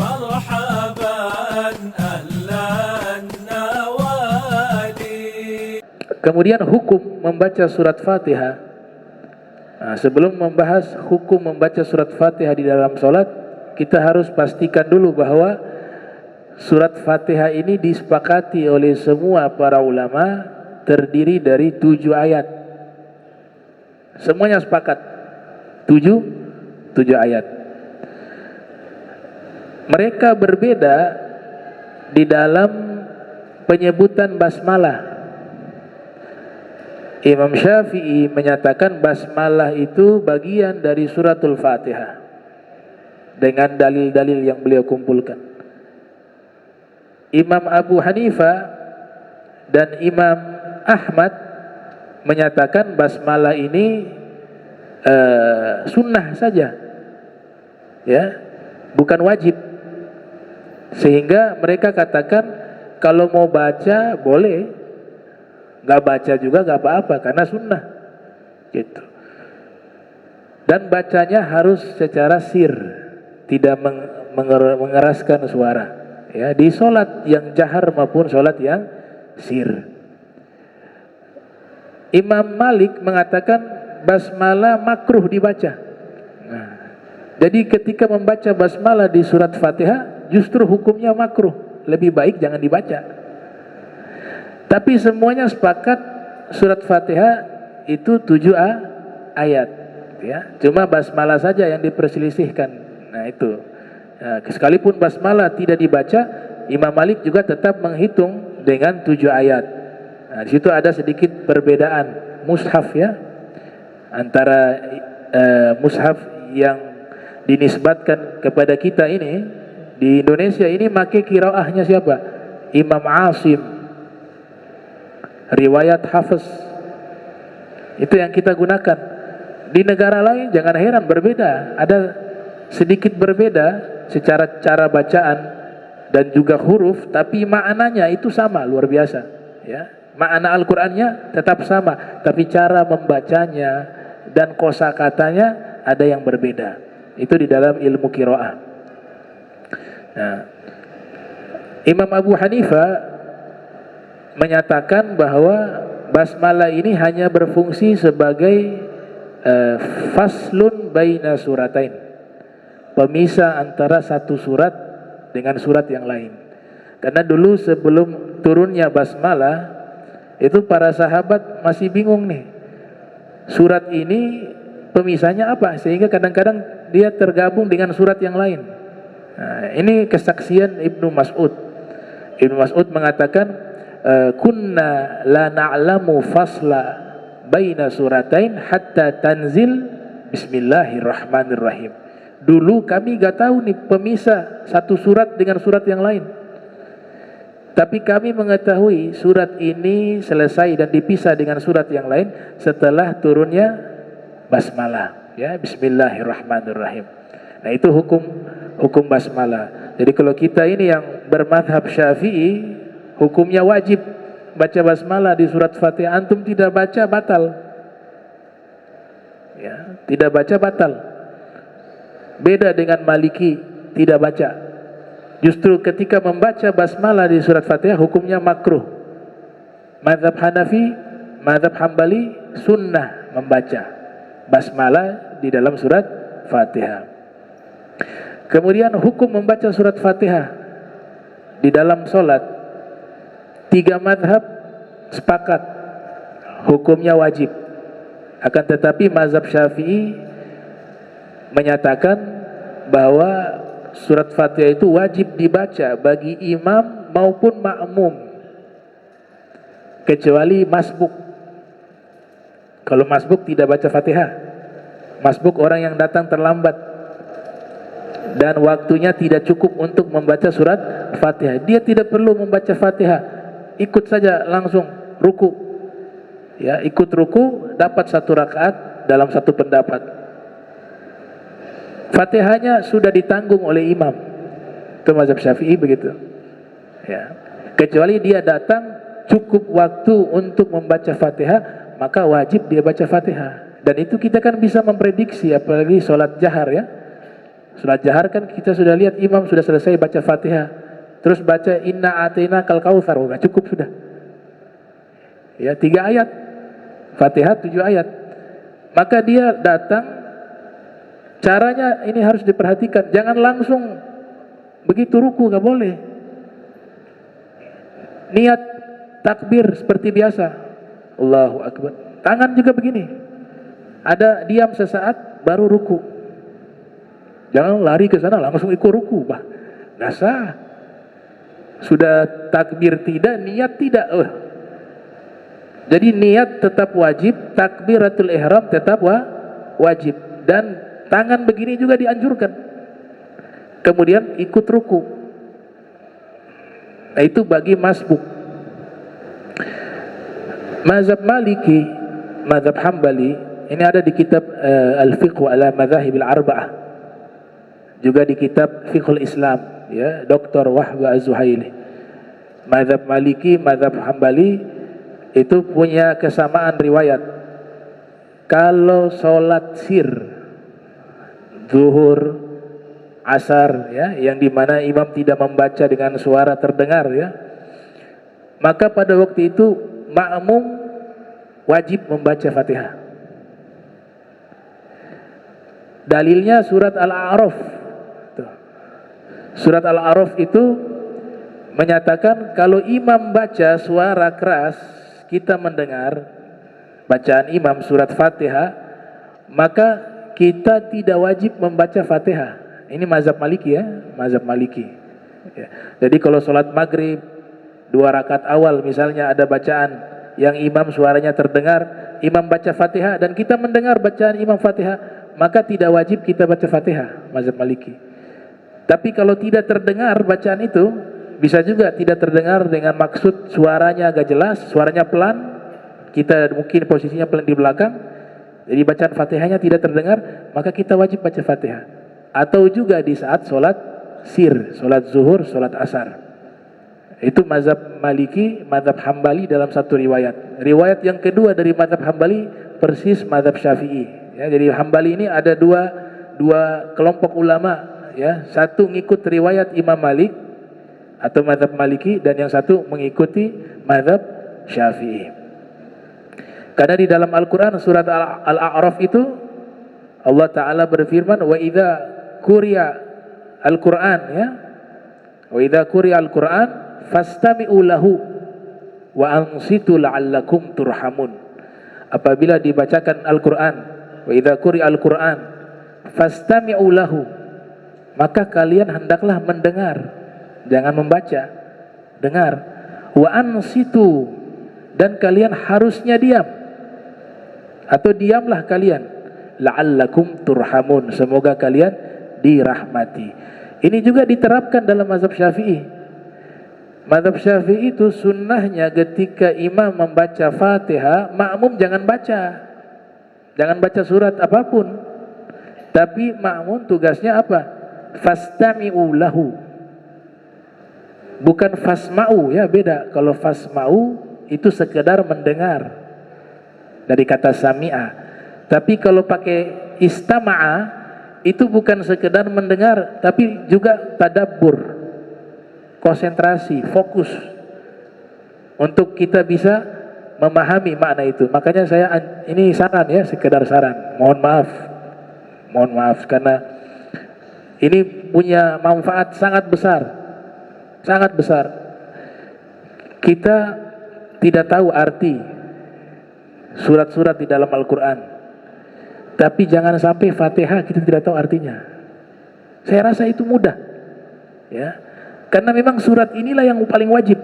مرحبا أهلا النوادي. Kemudian hukum membaca surat Fatihah. Nah, sebelum membahas hukum membaca surat Fatihah di dalam sholat, kita harus pastikan dulu bahwa surat Fatihah ini disepakati oleh semua para ulama terdiri dari 7 ayat. Semuanya sepakat 7 ayat. Mereka berbeda di dalam penyebutan basmalah. Imam Syafi'i menyatakan basmalah itu bagian dari suratul Fatihah dengan dalil-dalil yang beliau kumpulkan. Imam Abu Hanifah dan Imam Ahmad menyatakan basmalah ini sunnah saja, ya, bukan wajib. Sehingga mereka katakan kalau mau baca boleh, nggak baca juga nggak apa-apa karena sunnah, gitu. Dan bacanya harus secara sir, tidak mengeraskan suara, ya, di sholat yang jahar maupun sholat yang sir. Imam Malik mengatakan basmalah makruh dibaca. Nah, jadi ketika membaca basmalah di surat Fatihah justru hukumnya makruh, lebih baik jangan dibaca. Tapi semuanya sepakat surat Fatihah itu 7 ayat, ya. Cuma basmalah saja yang diperselisihkan. Nah itu, nah, sekalipun basmalah tidak dibaca, Imam Malik juga tetap menghitung dengan 7 ayat. Nah, di situ ada sedikit perbedaan mushaf, ya, antara mushaf yang dinisbatkan kepada kita ini di Indonesia ini pakai qiraahnya siapa? Imam Asim, riwayat Hafiz, itu yang kita gunakan. Di negara lain jangan heran berbeda, ada sedikit berbeda secara cara bacaan dan juga huruf, tapi maknanya itu sama, luar biasa, ya. Makna Al-Qur'annya tetap sama, tapi cara membacanya dan kosakatanya ada yang berbeda. Itu di dalam ilmu qiraah. Nah, Imam Abu Hanifah menyatakan bahwa basmalah ini hanya berfungsi sebagai faslun baina suratain, pemisah antara satu surat dengan surat yang lain. Karena dulu sebelum turunnya basmalah itu para sahabat masih bingung nih, surat ini pemisahnya apa, sehingga kadang-kadang dia tergabung dengan surat yang lain. Nah, ini kesaksian Ibnu Mas'ud. Ibnu Mas'ud mengatakan kunna la na'lamu fasla baina suratain hatta tanzil bismillahirrahmanirrahim. Dulu kami gak tahu nih pemisah satu surat dengan surat yang lain, tapi kami mengetahui surat ini selesai dan dipisah dengan surat yang lain setelah turunnya basmalah, ya, bismillahirrahmanirrahim. Nah itu hukum basmalah. Jadi kalau kita ini yang bermadhab Syafi'i, hukumnya wajib baca basmalah di surat Fatihah. Antum tidak baca batal, ya, tidak baca batal. Beda dengan Maliki, tidak baca. Justru ketika membaca basmalah di surat Fatihah hukumnya makruh. Mazhab Hanafi, mazhab Hambali sunnah membaca basmalah di dalam surat Fatihah. Kemudian hukum membaca surat Fatihah di dalam sholat, 3 mazhab sepakat hukumnya wajib. Akan tetapi mazhab Syafi'i menyatakan bahwa surat Fatihah itu wajib dibaca bagi imam maupun makmum, kecuali masbuk. Kalau masbuk tidak baca Fatihah. Masbuk orang yang datang terlambat dan waktunya tidak cukup untuk membaca surat Fatihah, dia tidak perlu membaca Fatihah, ikut saja langsung ruku, ya, ikut ruku dapat 1 rakaat dalam 1 pendapat. Fatihahnya sudah ditanggung oleh imam. Itu mazhab Syafi'i begitu, ya. Kecuali dia datang cukup waktu untuk membaca Fatihah, maka wajib dia baca Fatihah. Dan itu kita kan bisa memprediksi, apalagi sholat jahar, ya. Salat jahar kan kita sudah lihat imam sudah selesai baca Fatihah, terus baca inna atina kal kautsar, udah cukup sudah. Ya, 3 ayat. Fatihah 7 ayat. Maka dia datang, caranya ini harus diperhatikan, jangan langsung begitu ruku, nggak boleh. Niat takbir seperti biasa, Allahu Akbar. Tangan juga begini, ada diam sesaat baru ruku. Jangan lari ke sana langsung ikut ruku, bah, nggak sah. Sudah takbir tidak, niat tidak. Jadi niat tetap wajib, takbiratul ihram tetap wajib, dan tangan begini juga dianjurkan. Kemudian ikut ruku. Nah, itu bagi masbuk. Mazhab Maliki, mazhab Hambali, ini ada di kitab Al-Fiqh ala Madzahibil Arba'ah. Juga di kitab Fiqhul Islam, ya, Dr. Wahba Az-Zuhaili. Mazhab Maliki, mazhab Hambali itu punya kesamaan riwayat. Kalau sholat sir, zuhur, asar, ya, yang dimana imam tidak membaca dengan suara terdengar, ya, maka pada waktu itu makmum wajib membaca Fatihah. Dalilnya surat Al-A'raf. Surat Al-A'raf itu menyatakan kalau imam baca suara keras, kita mendengar bacaan imam surat Fatihah, maka kita tidak wajib membaca Fatihah. Ini mazhab Maliki, ya, mazhab Maliki. Ya. Jadi kalau sholat maghrib 2 rakaat awal misalnya ada bacaan yang imam suaranya terdengar, imam baca Fatihah dan kita mendengar bacaan imam Fatihah, maka tidak wajib kita baca Fatihah, mazhab Maliki. Tapi kalau tidak terdengar bacaan itu, bisa juga tidak terdengar dengan maksud suaranya agak jelas, suaranya pelan, kita mungkin posisinya pelan di belakang, jadi bacaan Fatihahnya tidak terdengar, maka kita wajib baca Fatihah. Atau juga di saat sholat sir, sholat zuhur, sholat asar. Itu mazhab Maliki, mazhab Hambali dalam satu riwayat. Riwayat yang kedua dari mazhab Hambali persis mazhab Syafi'i. Ya, jadi Hambali ini ada dua kelompok ulama, ya. Satu ngikut riwayat Imam Malik atau mazhab Maliki, dan yang satu mengikuti mazhab Syafi'i. Karena di dalam Al-Quran surat Al-A'raf itu Allah Ta'ala berfirman, wa idza quriya Al-Quran, ya, wa idza quriya Al-Quran fastami'u lahu wa ansitu la'allakum turhamun. Apabila dibacakan Al-Quran, wa idza quriya Al-Quran fastami'u lahu, maka kalian hendaklah mendengar, jangan membaca, dengar. Wa ansitu, dan kalian harusnya diam, atau diamlah kalian, la'allakum turhamun, semoga kalian dirahmati. Ini juga diterapkan dalam mazhab Syafi'i. Mazhab Syafi'i itu sunnahnya ketika imam membaca Fatihah, makmum jangan baca surat apapun, tapi makmum tugasnya apa? Fastami'u lahu, bukan fasma'u, ya, beda. Kalau fasma'u itu sekedar mendengar dari kata sami'a, tapi kalau pakai istama'a itu bukan sekedar mendengar, tapi juga tadabbur, konsentrasi, fokus untuk kita bisa memahami makna itu. Makanya saya ini saran, ya, sekedar saran, mohon maaf karena ini punya manfaat sangat besar. Kita tidak tahu arti surat-surat di dalam Al-Quran, tapi jangan sampai Fatihah kita tidak tahu artinya. Saya rasa itu mudah, ya, karena memang surat inilah yang paling wajib.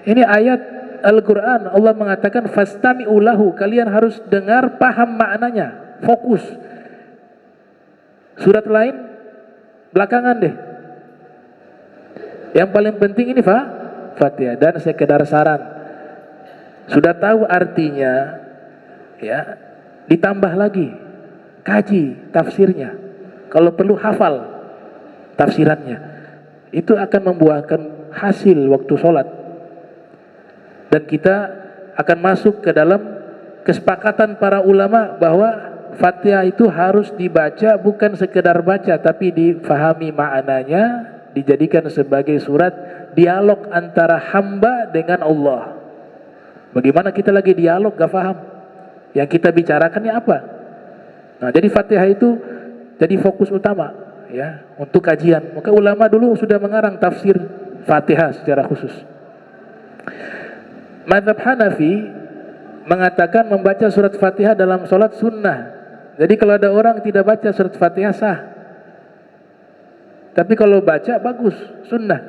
Ini ayat Al-Quran, Allah mengatakan fastami'u lahu, kalian harus dengar, paham maknanya, fokus. Surat lain belakangan deh. Yang paling penting ini Fatihah. Dan sekedar saran, sudah tahu artinya, ya, ditambah lagi kaji tafsirnya, kalau perlu hafal tafsirannya, itu akan membuahkan hasil waktu sholat, dan kita akan masuk ke dalam kesepakatan para ulama bahwa Fatihah itu harus dibaca, bukan sekedar baca, tapi difahami maknanya, dijadikan sebagai surat dialog antara hamba dengan Allah. Bagaimana kita lagi dialog gak paham, yang kita bicarakannya apa? Nah, jadi Fatihah itu jadi fokus utama ya untuk kajian. Maka ulama dulu sudah mengarang tafsir Fatihah secara khusus. Mazhab Hanafi mengatakan membaca surat Fatihah dalam sholat sunnah. Jadi kalau ada orang tidak baca surat Fatihah sah. Tapi kalau baca bagus, sunnah.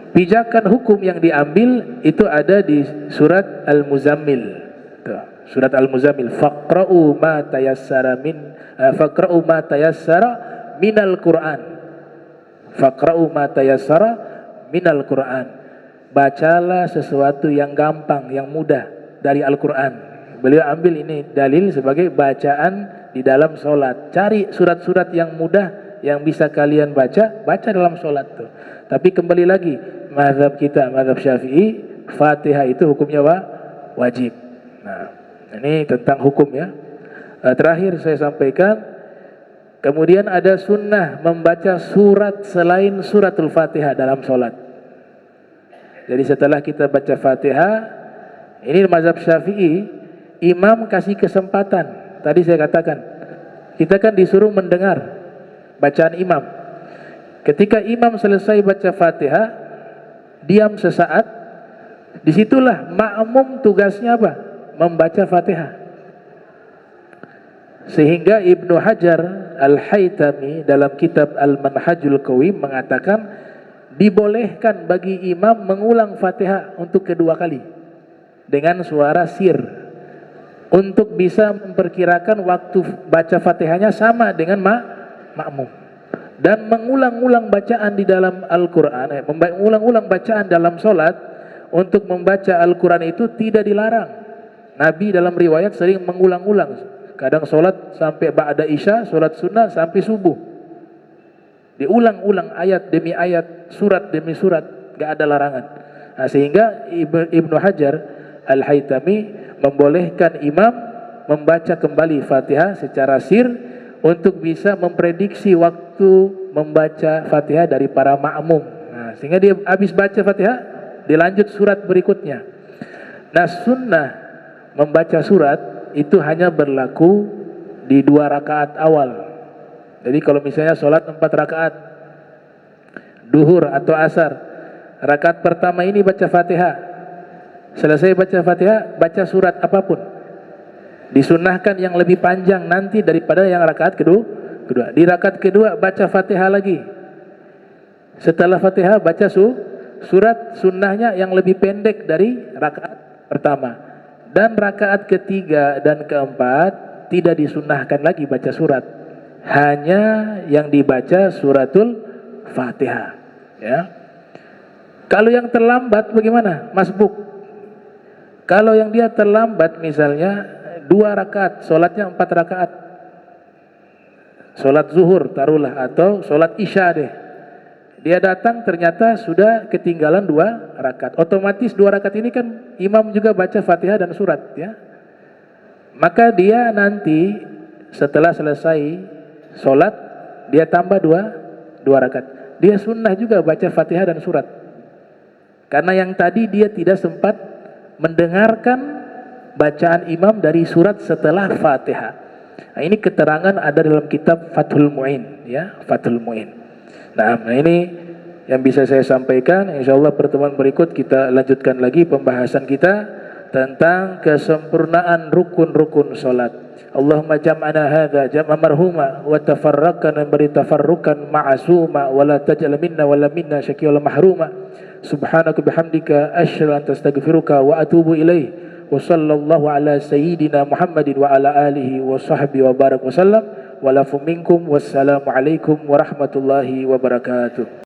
Pijakan hukum yang diambil itu ada di surat Al-Muzammil. Surat Al-Muzammil, faqra'u ma tayassara minal Qur'an. Faqra'u ma tayassara minal Qur'an. Bacalah sesuatu yang gampang, yang mudah dari Al-Qur'an. Beliau ambil ini dalil sebagai bacaan di dalam sholat. Cari surat-surat yang mudah yang bisa kalian baca, baca dalam sholat tuh. Tapi kembali lagi, mazhab kita, mazhab Syafi'i, Fatihah itu hukumnya wajib. Nah, ini tentang hukum ya. Terakhir saya sampaikan, kemudian ada sunnah membaca surat selain suratul Fatihah dalam sholat. Jadi setelah kita baca Fatihah, ini mazhab Syafi'i, imam kasih kesempatan. Tadi saya katakan, kita kan disuruh mendengar bacaan imam. Ketika imam selesai baca Fatihah, diam sesaat. Disitulah makmum tugasnya apa? Membaca Fatihah. Sehingga Ibnu Hajar Al-Haytami dalam kitab Al-Manhajul Qawim mengatakan dibolehkan bagi imam mengulang Fatihah untuk kedua kali dengan suara sir, untuk bisa memperkirakan waktu baca Fatihahnya sama dengan makmum. Dan mengulang-ulang bacaan di dalam Al-Quran, mengulang-ulang bacaan dalam sholat untuk membaca Al-Quran itu tidak dilarang. Nabi dalam riwayat sering mengulang-ulang. Kadang sholat sampai ba'da isya, sholat sunnah sampai subuh. Diulang-ulang ayat demi ayat, surat demi surat, gak ada larangan. Nah, sehingga Ibnu Hajar Al-Haytami membolehkan imam membaca kembali Fatihah secara sir untuk bisa memprediksi waktu membaca Fatihah dari para makmum. Nah, sehingga dia habis baca Fatihah, dilanjut surat berikutnya. Nah, sunnah membaca surat itu hanya berlaku di 2 rakaat awal. Jadi kalau misalnya sholat 4 rakaat, duhur atau asar, rakaat pertama ini baca Fatihah. Selesai baca Fatihah, baca surat apapun. Disunnahkan yang lebih panjang nanti daripada yang rakaat kedua. Di rakaat kedua baca Fatihah lagi. Setelah Fatihah baca surat, sunnahnya yang lebih pendek dari rakaat pertama. Dan rakaat ketiga dan keempat tidak disunnahkan lagi baca surat. Hanya yang dibaca suratul Fatihah. Ya. Kalau yang terlambat bagaimana? Masbuk. Kalau yang dia terlambat misalnya 2 rakaat, sholatnya 4 rakaat, sholat zuhur taruhlah, atau sholat isya deh, dia datang ternyata sudah ketinggalan 2 rakaat. Otomatis 2 rakaat ini kan imam juga baca Fatihah dan surat ya. Maka dia nanti setelah selesai sholat, dia tambah 2 rakaat. Dia sunnah juga baca Fatihah dan surat. Karena yang tadi dia tidak sempat mendengarkan bacaan imam dari surat setelah Fatihah. Nah, ini keterangan ada dalam kitab Fathul Mu'in ya, Fathul Mu'in. Nah, ini yang bisa saya sampaikan. Insyaallah pertemuan berikut kita lanjutkan lagi pembahasan kita tentang kesempurnaan rukun-rukun salat. Allahumma jam'ana hadza jam'a marhuma wa tafarraqna bari tafarrukan ma'suma wa la taj'al minna wa la minna syaqiyyan mahruma. Subhanaka bihamdika asyhadu an astaghfiruka wa atubu ilaik. Wa sallallahu ala sayyidina Muhammadin wa ala alihi wa sahbihi wa barak wa sallam. Wa lafu minkum wassalamu alaikum warahmatullahi wabarakatuh.